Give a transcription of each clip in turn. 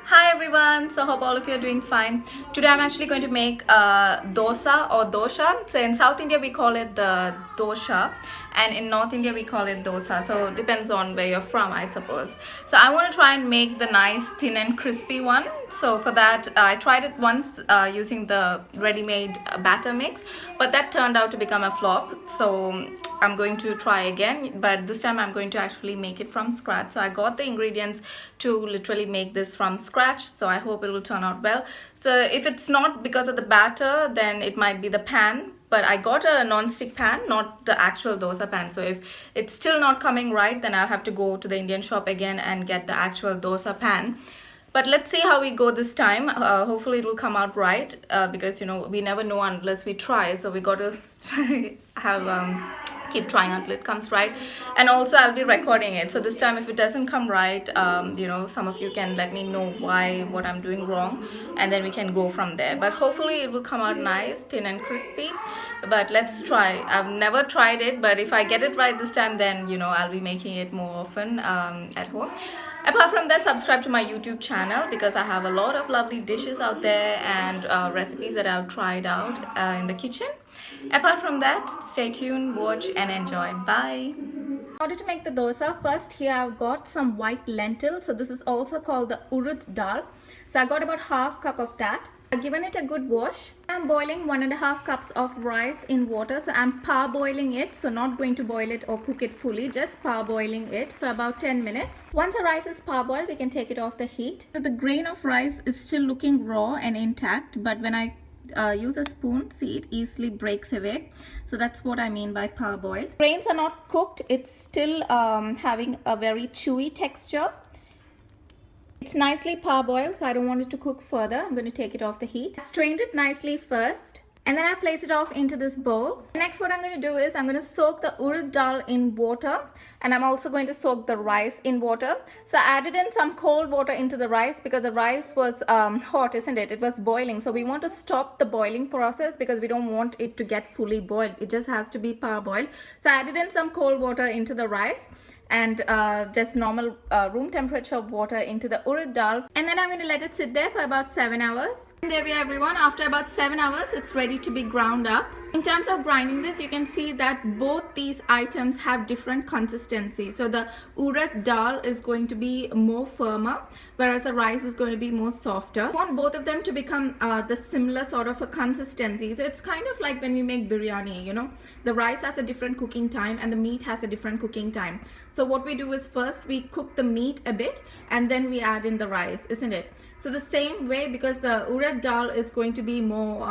Hi everyone, so hope all of you are doing fine. Today I'm actually going to make dosa or dosha. So in South India we call it the dosha, and in North India we call it dosa. So it depends on where you're from, I suppose. So I want to try and make the nice thin and crispy one. So for that I tried it once using the ready-made batter mix, but that turned out to become a flop. So I'm going to try again, but this time I'm going to actually make it from scratch. So I got the ingredients to literally make this from scratch, so I hope it will turn out well. So if it's not because of the batter, then it might be the pan, but I got a non-stick pan, not the actual dosa pan. So if it's still not coming right, then I'll have to go to the Indian shop again and get the actual dosa pan. But let's see how we go this time. Hopefully it will come out right, because we never know unless we try. So we got to have keep trying until it comes right. And also I'll be recording it, so this time if it doesn't come right, some of you can let me know what I'm doing wrong, and then we can go from there. But hopefully it will come out nice, thin and crispy. But let's try. I've never tried it, but if I get it right this time, then I'll be making it more often at home. Apart from that, subscribe to my YouTube channel, because I have a lot of lovely dishes out there and recipes that I've tried out in the kitchen. Apart from that, stay tuned, watch and enjoy. Bye. In order to make the dosa, first here I've got some white lentil. So this is also called the urad dal. So I got about half cup of that. I've given it a good wash. I'm boiling 1.5 cups of rice in water. So I'm parboiling it. So not going to boil it or cook it fully, just parboiling it for about 10 minutes. Once the rice is parboiled, we can take it off the heat. So the grain of rice is still looking raw and intact, but when I use a spoon, see, it easily breaks away. So that's what I mean by parboiled. Grains are not cooked. It's still having a very chewy texture. It's nicely parboiled, so I don't want it to cook further. I'm going to take it off the heat. I strained it nicely first, and then I place it off into this bowl. Next, what I'm going to do is I'm going to soak the urad dal in water, and I'm also going to soak the rice in water. So I added in some cold water into the rice because the rice was hot, isn't it? It was boiling. So we want to stop the boiling process because we don't want it to get fully boiled. It just has to be parboiled. So I added in some cold water into the rice, and just normal room temperature water into the urad dal, and then I'm going to let it sit there for about 7 hours. And there we are, everyone. After about 7 hours, it's ready to be ground up. In terms of grinding this, you can see that both these items have different consistency. So the urad dal is going to be more firmer, whereas the rice is going to be more softer. We want both of them to become the similar sort of a consistency. So it's kind of like when we make biryani, the rice has a different cooking time and the meat has a different cooking time. So what we do is first we cook the meat a bit and then we add in the rice, isn't it? So the same way, because the urad dal is going to be more,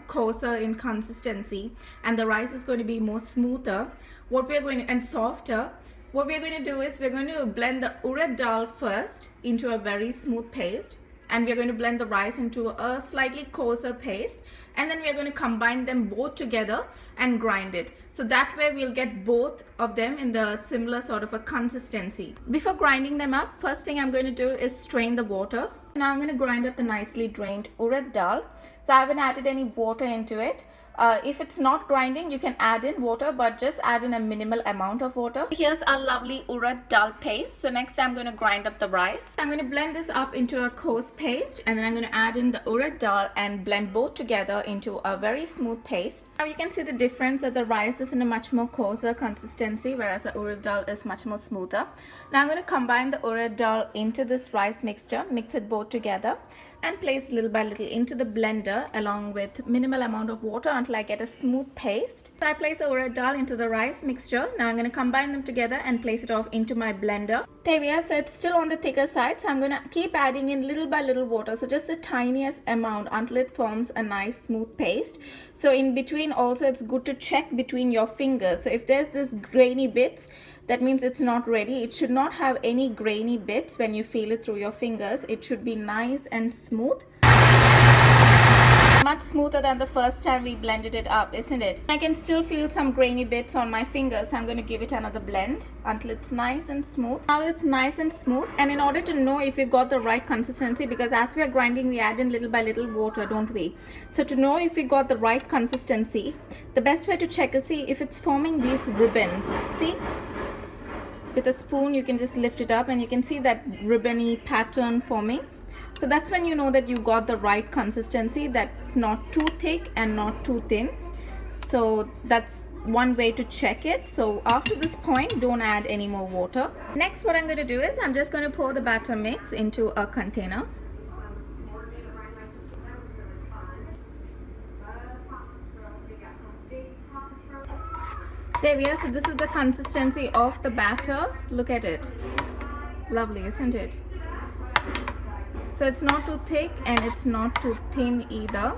coarser in consistency, and the rice is going to be more smoother, and softer. What we're going to do is we're going to blend the urad dal first into a very smooth paste, and we're going to blend the rice into a slightly coarser paste, and then we're going to combine them both together and grind it. So that way we'll get both of them in the similar sort of a consistency. Before grinding them up, first thing I'm going to do is strain the water. Now I'm going to grind up the nicely drained urad dal. So I haven't added any water into it. If it's not grinding, you can add in water, but just add in a minimal amount of water. Here's our lovely urad dal paste. So next I'm going to grind up the rice. I'm going to blend this up into a coarse paste, and then I'm going to add in the urad dal and blend both together into a very smooth paste. Now you can see the difference that the rice is in a much more coarser consistency, whereas the urad dal is much more smoother. Now I'm going to combine the urad dal into this rice mixture, mix it both together, and place little by little into the blender along with minimal amount of water until I get a smooth paste. So I place the urad dal into the rice mixture. Now I'm going to combine them together and place it off into my blender. There we are. So it's still on the thicker side, so I'm going to keep adding in little by little water, so just the tiniest amount until it forms a nice smooth paste. So in between also it's good to check between your fingers. So if there's this grainy bits, that means it's not ready. It should not have any grainy bits when you feel it through your fingers. It should be nice and smooth. Much smoother than the first time we blended it up, isn't it? I can still feel some grainy bits on my fingers, so I'm going to give it another blend until it's nice and smooth. Now it's nice and smooth, and in order to know if you got the right consistency, because as we are grinding we add in little by little water, don't we? So to know if we got the right consistency, the best way to check is see if it's forming these ribbons. See? With a spoon you can just lift it up and you can see that ribbony pattern forming. So that's when you know that you got the right consistency, that's not too thick and not too thin. So that's one way to check it. So after this point, don't add any more water. Next, what I'm going to do is I'm just going to pour the batter mix into a container. There we are. So this is the consistency of the batter. Look at it. Lovely, isn't it? So it's not too thick and it's not too thin either.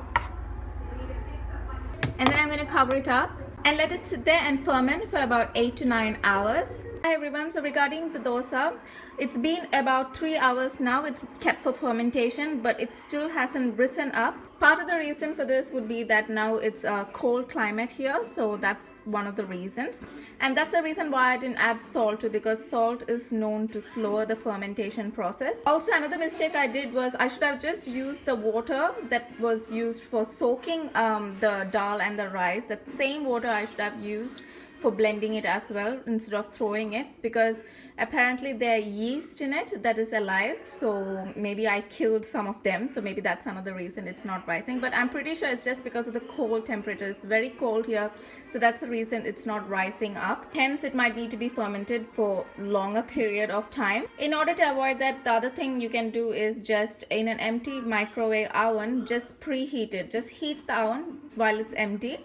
And then I'm going to cover it up and let it sit there and ferment for about 8 to 9 hours. Hi everyone, so regarding the dosa, it's been about 3 hours now. It's kept for fermentation, but it still hasn't risen up. Part of the reason for this would be that now it's a cold climate here, so that's one of the reasons. And that's the reason why I didn't add salt to, because salt is known to slow the fermentation process. Also, another mistake I did was I should have just used the water that was used for soaking the dal and the rice. That same water I should have used for blending it as well instead of throwing it, because apparently there are yeast in it that is alive, so maybe I killed some of them, so maybe that's another reason it's not rising. But I'm pretty sure it's just because of the cold temperature. It's very cold here, so that's the reason it's not rising up. Hence it might need to be fermented for longer period of time. In order to avoid that, the other thing you can do is just in an empty microwave oven, just preheat it. Just heat the oven while it's empty.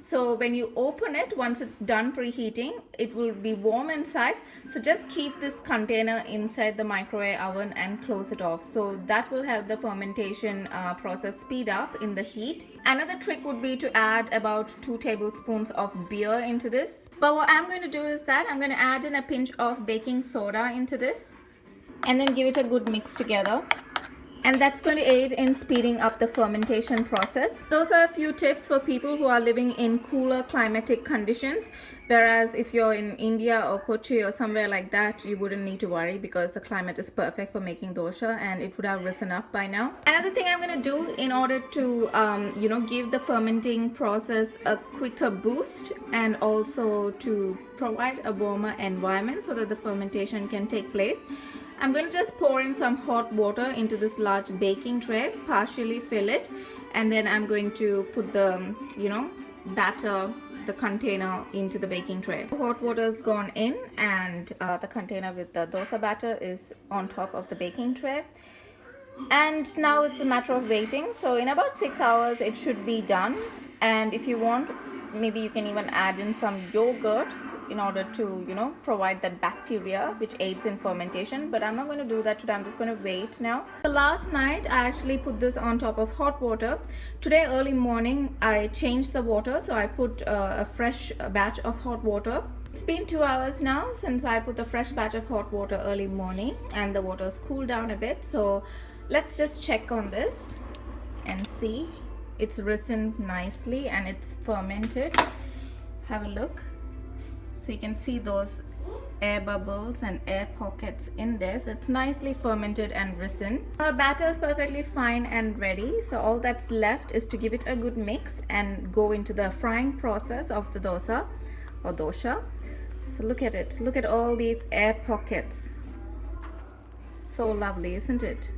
So when you open it, once it's done preheating, it will be warm inside. So just keep this container inside the microwave oven and close it off. So that will help the fermentation process speed up in the heat. Another trick would be to add about 2 tablespoons of beer into this. But what I'm going to do is that I'm going to add in a pinch of baking soda into this and then give it a good mix together. And that's going to aid in speeding up the fermentation process. Those are a few tips for people who are living in cooler climatic conditions. Whereas if you're in India or Kochi or somewhere like that, you wouldn't need to worry because the climate is perfect for making dosha and it would have risen up by now. Another thing I'm going to do in order to give the fermenting process a quicker boost and also to provide a warmer environment so that the fermentation can take place, I'm going to just pour in some hot water into this large baking tray, partially fill it, and then I'm going to put the, batter, the container into the baking tray. Hot water has gone in and the container with the dosa batter is on top of the baking tray. And now it's a matter of waiting. So in about 6 hours, it should be done. And if you want, maybe you can even add in some yogurt in order to provide that bacteria which aids in fermentation, but I'm not going to do that today. I'm just going to wait now. So last night I actually put this on top of hot water. Today early morning I changed the water, so I put a fresh batch of hot water. It's been 2 hours now since I put the fresh batch of hot water early morning, and the water's cooled down a bit. So let's just check on this and see. It's risen nicely and it's fermented. Have a look. So you can see those air bubbles and air pockets in there. So it's nicely fermented and risen. Our batter is perfectly fine and ready. So all that's left is to give it a good mix and go into the frying process of the dosa or dosha. So look at it. Look at all these air pockets. So lovely, isn't it?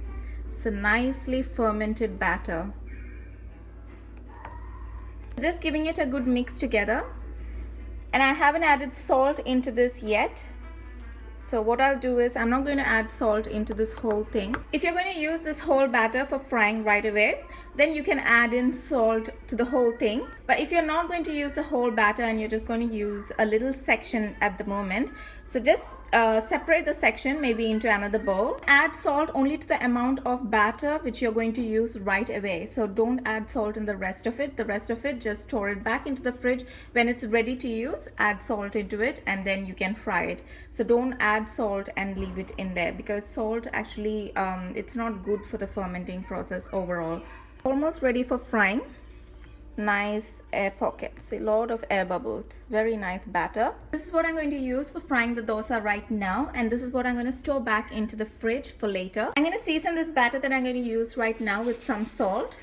So nicely fermented batter. Just giving it a good mix together. And I haven't added salt into this yet. So what I'll do is I'm not going to add salt into this whole thing. If you're going to use this whole batter for frying right away, then you can add in salt to the whole thing. But if you're not going to use the whole batter and you're just going to use a little section at the moment, so just separate the section maybe into another bowl. Add salt only to the amount of batter which you're going to use right away. So don't add salt in the rest of it. The rest of it, just store it back into the fridge. When it's ready to use, add salt into it and then you can fry it. So don't add salt and leave it in there, because salt actually it's not good for the fermenting process overall. Almost ready for frying. Nice air pockets, a lot of air bubbles, very nice batter. This is what I'm going to use for frying the dosa right now, and this is what I'm going to store back into the fridge for later. I'm going to season this batter that I'm going to use right now with some salt.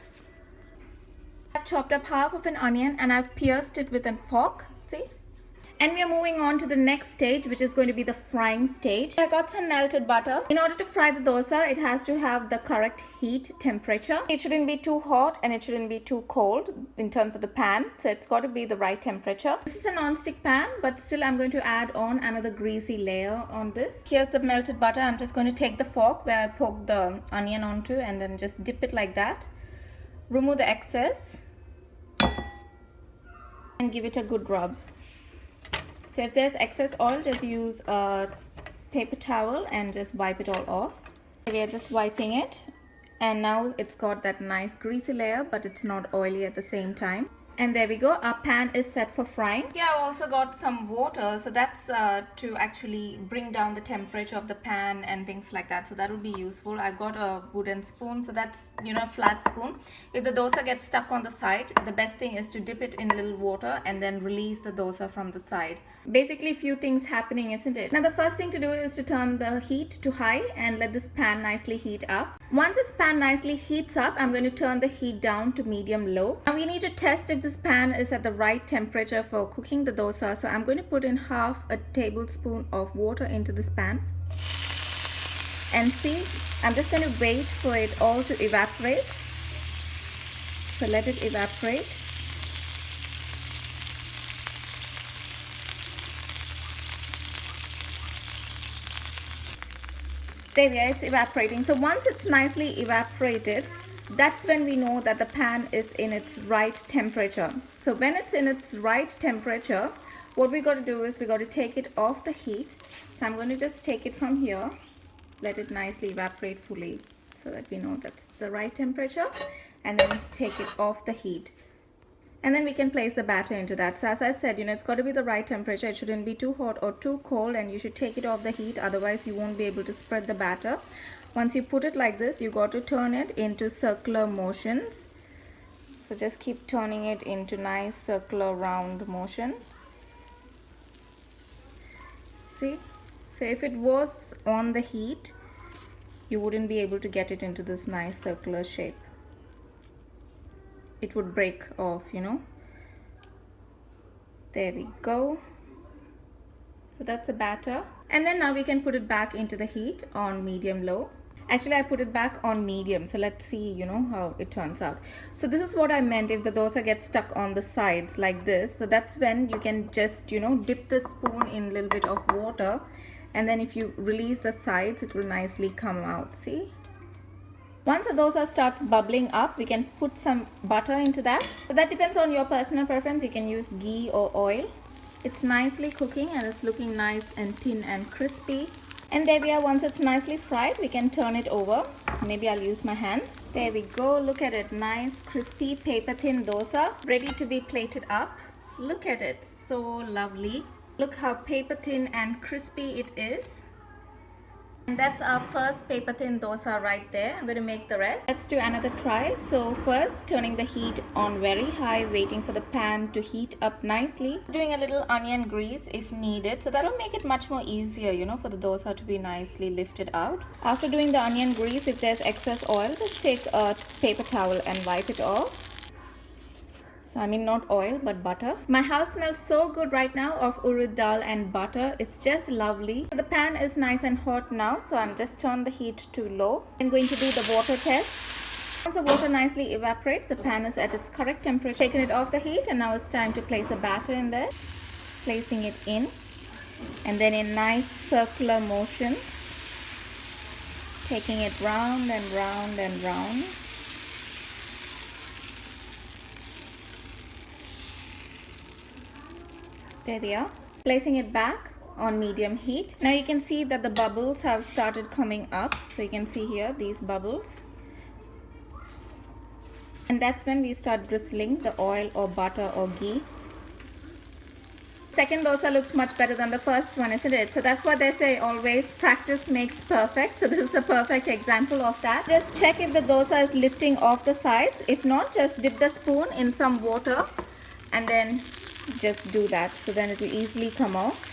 I've chopped up half of an onion and I've pierced it with a fork, see? And we are moving on to the next stage, which is going to be the frying stage. I got some melted butter. In order to fry the dosa, it has to have the correct heat temperature. It shouldn't be too hot and it shouldn't be too cold in terms of the pan. So it's got to be the right temperature. This is a non-stick pan, but still I'm going to add on another greasy layer on this. Here's the melted butter. I'm just going to take the fork where I poked the onion onto and then just dip it like that. Remove the excess and give it a good rub. So if there's excess oil, just use a paper towel and just wipe it all off. We are just wiping it, and now it's got that nice greasy layer, but it's not oily at the same time. And there we go, our pan is set for frying. Yeah, I've also got some water, so that's to actually bring down the temperature of the pan and things like that. So that would be useful. I've got a wooden spoon, so that's, you know, a flat spoon. If the dosa gets stuck on the side, the best thing is to dip it in a little water and then release the dosa from the side. Basically, few things happening, isn't it? Now the first thing to do is to turn the heat to high and let this pan nicely heat up. Once this pan nicely heats up, I'm going to turn the heat down to medium low. Now we need to test if this pan is at the right temperature for cooking the dosa. So I'm going to put in half a tablespoon of water into this pan. And see, I'm just going to wait for it all to evaporate. So let it evaporate. There we are, it's evaporating. So once it's nicely evaporated, that's when we know that the pan is in its right temperature. So when it's in its right temperature, what we got to do is we got to take it off the heat. So I'm going to just take it from here, let it nicely evaporate fully so that we know that's the right temperature, and then take it off the heat. And then we can place the batter into that. So as I said, you know, it's got to be the right temperature. It shouldn't be too hot or too cold, and you should take it off the heat, otherwise you won't be able to spread the batter. Once you put it like this, you got to turn it into circular motions. So just keep turning it into nice circular round motion. See? So if it was on the heat, you wouldn't be able to get it into this nice circular shape. It would break off, you know. There we go. So that's a batter. And then now we can put it back into the heat on medium low. Actually, I put it back on medium. So let's see, you know, how it turns out. So this is what I meant if the dosa gets stuck on the sides like this. So that's when you can just, you know, dip the spoon in a little bit of water. And then if you release the sides, it will nicely come out. See? Once the dosa starts bubbling up, we can put some butter into that. So that depends on your personal preference. You can use ghee or oil. It's nicely cooking and it's looking nice and thin and crispy. And there we are. Once it's nicely fried, we can turn it over. Maybe I'll use my hands. There we go. Look at it. Nice, crispy, paper thin dosa ready to be plated up. Look at it. So lovely. Look how paper thin and crispy it is. And that's our first paper thin dosa right there. I'm going to make the rest. Let's do another try. So first, turning the heat on very high, waiting for the pan to heat up nicely. Doing a little onion grease if needed. So that'll make it much more easier, you know, for the dosa to be nicely lifted out. After doing the onion grease, if there's excess oil, just take a paper towel and wipe it off. So I mean not oil but butter. My house smells so good right now of urad dal and butter. It's just lovely. The pan is nice and hot now, so I'm just turned the heat to low. I'm going to do the water test. Once the water nicely evaporates, the pan is at its correct temperature. Taken it off the heat, and now it's time to place the batter in there. Placing it in, and then in nice circular motion, taking it round and round and round. There we are. Placing it back on medium heat. Now you can see that the bubbles have started coming up. So you can see here these bubbles. And that's when we start drizzling the oil or butter or ghee. Second dosa looks much better than the first one, isn't it? So that's what they say always, practice makes perfect. So this is a perfect example of that. Just check if the dosa is lifting off the sides. If not, just dip the spoon in some water and then just do that. So then it will easily come off.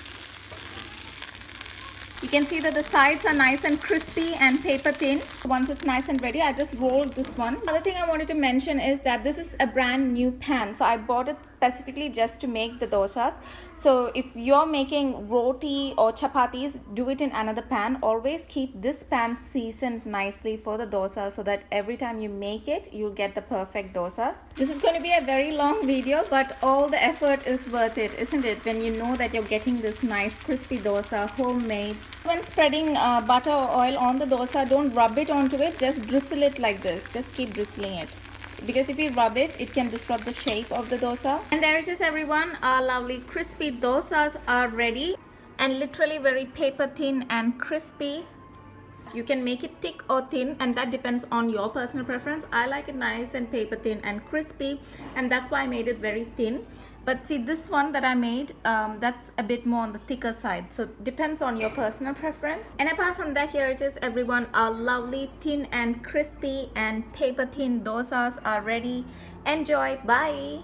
You can see that the sides are nice and crispy and paper thin. Once it's nice and ready, I just rolled this one. Another thing I wanted to mention is that this is a brand new pan. So I bought it specifically just to make the dosas. So if you're making roti or chapatis, do it in another pan. Always keep this pan seasoned nicely for the dosa so that every time you make it, you'll get the perfect dosas. This is going to be a very long video, but all the effort is worth it, isn't it? When you know that you're getting this nice crispy dosa, homemade. When spreading butter or oil on the dosa, don't rub it onto it, just drizzle it like this. Just keep drizzling it. Because if you rub it, it can disrupt the shape of the dosa. And there it is, everyone. Our lovely crispy dosas are ready. And literally very paper thin and crispy. You can make it thick or thin, and that depends on your personal preference. I like it nice and paper thin and crispy, and that's why I made it very thin. But see, this one that I made, that's a bit more on the thicker side, so depends on your personal preference. And apart from that, here it is, everyone. Our lovely thin and crispy and paper thin dosas are ready. Enjoy. Bye.